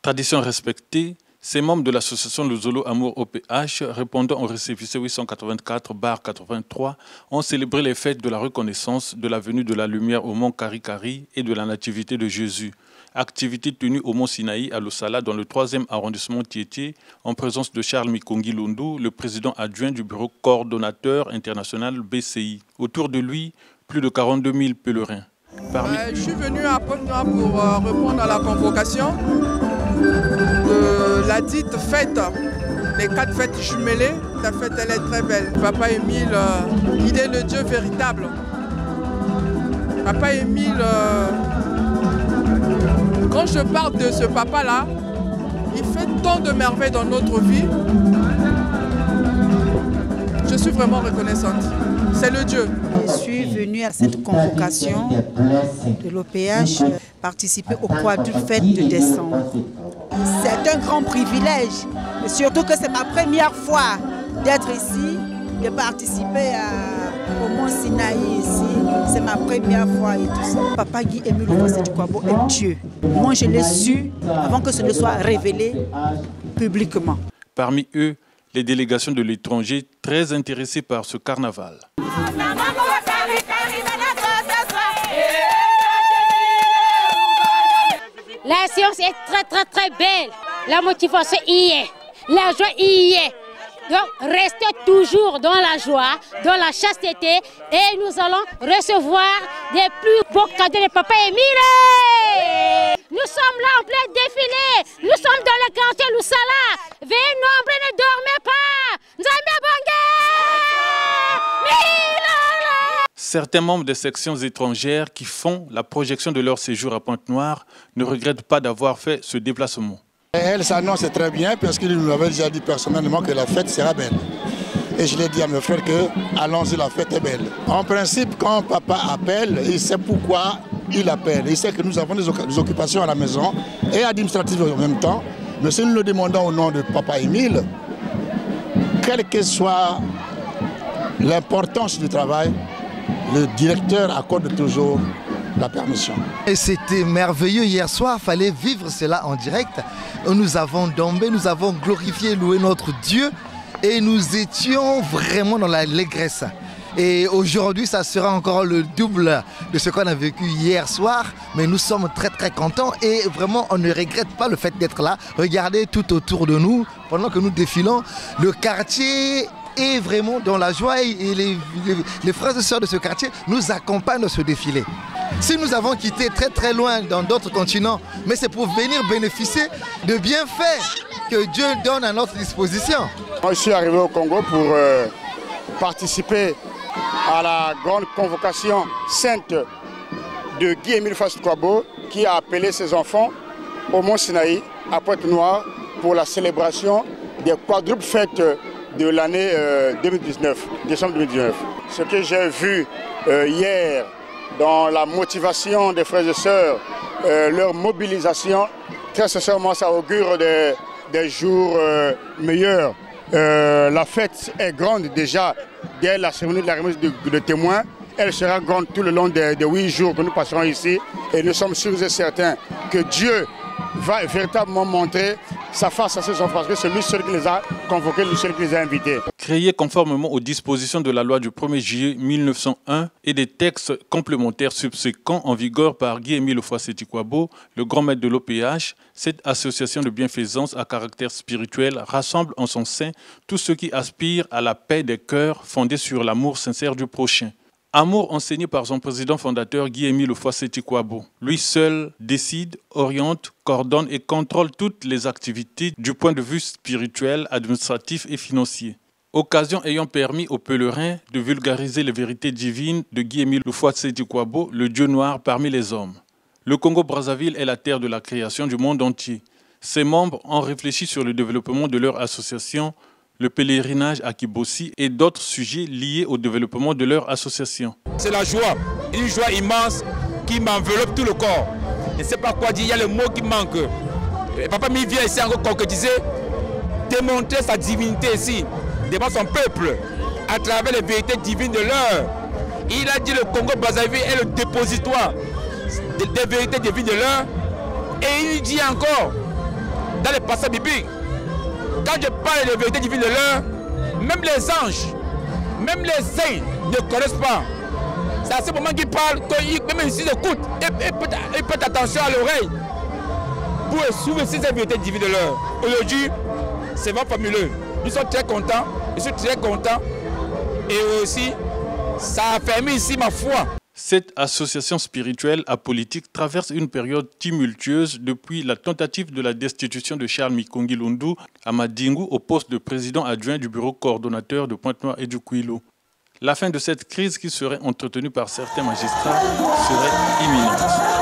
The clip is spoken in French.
Tradition respectée, ces membres de l'association Luzolo Amour OPH, répondant au récépissé 884-83, ont célébré les fêtes de la reconnaissance de la venue de la lumière au mont Karikari et de la nativité de Jésus. Activité tenue au mont Sinaï à Losala dans le 3e arrondissement Tietie, en présence de Charles Mikongi Lundu, le président adjoint du bureau coordonnateur international BCI. Autour de lui, plus de 42 000 pèlerins. Je suis venu à Pointe-Noire pour répondre à la convocation de la dite fête, les 4 fêtes jumelées. La fête, elle est très belle. Papa Émile, il est le Dieu véritable. Papa Émile, quand je parle de ce papa-là, il fait tant de merveilles dans notre vie. Je suis vraiment reconnaissante. C'est le Dieu. Je suis venue à cette convocation de l'OPH participer au quadruple fête de décembre. C'est un grand privilège, et surtout que c'est ma première fois d'être ici, de participer au mont Sinaï ici. C'est ma première fois et tout ça. Papa Guy Émile Houphouët-Boigny est Dieu. Moi, je l'ai su avant que ce ne soit révélé publiquement. Parmi eux, les délégations de l'étranger très intéressées par ce carnaval. La séance est très belle. La motivation y est. La joie y est. Donc restez toujours dans la joie, dans la chasteté et nous allons recevoir des plus beaux cadeaux de Papa Émile. Nous sommes là en plein défilé. Nous sommes dans le quartier Losala. Veuillez nombreux, ne dormez pas. Nzambe Bonge. Certains membres des sections étrangères qui font la projection de leur séjour à Pointe-Noire ne regrettent pas d'avoir fait ce déplacement. Elle s'annonce très bien parce qu'il nous avait déjà dit personnellement que la fête sera belle. Et je l'ai dit à mes frères que allons-y, la fête est belle. En principe, quand papa appelle, il sait pourquoi il appelle. Il sait que nous avons des occupations à la maison et administratives en même temps. Mais si nous le demandons au nom de Papa Émile, quelle que soit l'importance du travail, le directeur accorde toujours la permission. Et c'était merveilleux hier soir, il fallait vivre cela en direct. Nous avons dansé, nous avons glorifié, loué notre Dieu et nous étions vraiment dans l'allégresse. Et aujourd'hui, ça sera encore le double de ce qu'on a vécu hier soir. Mais nous sommes très contents et vraiment on ne regrette pas le fait d'être là. Regardez tout autour de nous, pendant que nous défilons, le quartier est vraiment dans la joie et les frères et sœurs de ce quartier nous accompagnent dans ce défilé. Si nous avons quitté très loin dans d'autres continents, mais c'est pour venir bénéficier de bienfaits que Dieu donne à notre disposition. Moi, je suis arrivé au Congo pour participer à la grande convocation sainte de Guy Émile Houphouët-Boigny qui a appelé ses enfants au mont Sinaï, à Pointe-Noire, pour la célébration des quadruples fêtes de l'année 2019, décembre 2019. Ce que j'ai vu hier dans la motivation des frères et sœurs, leur mobilisation, très sincèrement ça augure des jours meilleurs. La fête est grande déjà dès la cérémonie de la remise de témoins. Elle sera grande tout le long des 8 jours que nous passerons ici et nous sommes sûrs et certains que Dieu va véritablement montrer sa face à ses enfants, parce que c'est lui seul qui les a convoqués, lui seul qui les a invités. Créé conformément aux dispositions de la loi du 1er juillet 1901 et des textes complémentaires subséquents en vigueur par Guy Émile Houphouët-Boigny, le grand maître de l'OPH, cette association de bienfaisance à caractère spirituel rassemble en son sein tous ceux qui aspirent à la paix des cœurs fondée sur l'amour sincère du prochain. Amour enseigné par son président fondateur Guy Émile Houphouët-Boigny. Lui seul décide, oriente, coordonne et contrôle toutes les activités du point de vue spirituel, administratif et financier. Occasion ayant permis aux pèlerins de vulgariser les vérités divines de Guy Émile Houphouët-Boigny, le Dieu noir parmi les hommes. Le Congo-Brazzaville est la terre de la création du monde entier. Ses membres ont réfléchi sur le développement de leur association, le pèlerinage à Kibossi et d'autres sujets liés au développement de leur association. C'est la joie, une joie immense qui m'enveloppe tout le corps. Je ne sais pas quoi dire, il y a le mot qui manque. Papa m'y vient ici encore concrétiser, démontrer sa divinité ici, devant son peuple, à travers les vérités divines de l'heure. Il a dit le Congo-Brazzaville est le dépositoire des vérités divines de l'heure. Et il dit encore dans les passages bibliques. Quand je parle de vérité divine de l'heure, même les anges, même les saints ne connaissent pas. C'est à ce moment qu'ils parlent, même s'ils écoutent, ils prêtent attention à l'oreille pour suivre ces vérités divines de l'heure. Aujourd'hui, c'est vraiment fabuleux. Nous sommes très contents, je suis très content. Et aussi, ça a permis ici ma foi. Cette association spirituelle apolitique traverse une période tumultueuse depuis la tentative de la destitution de Charles Mikongi Lundu à Madingu au poste de président adjoint du bureau coordonnateur de Pointe-Noire et du Kouilou. La fin de cette crise qui serait entretenue par certains magistrats serait imminente.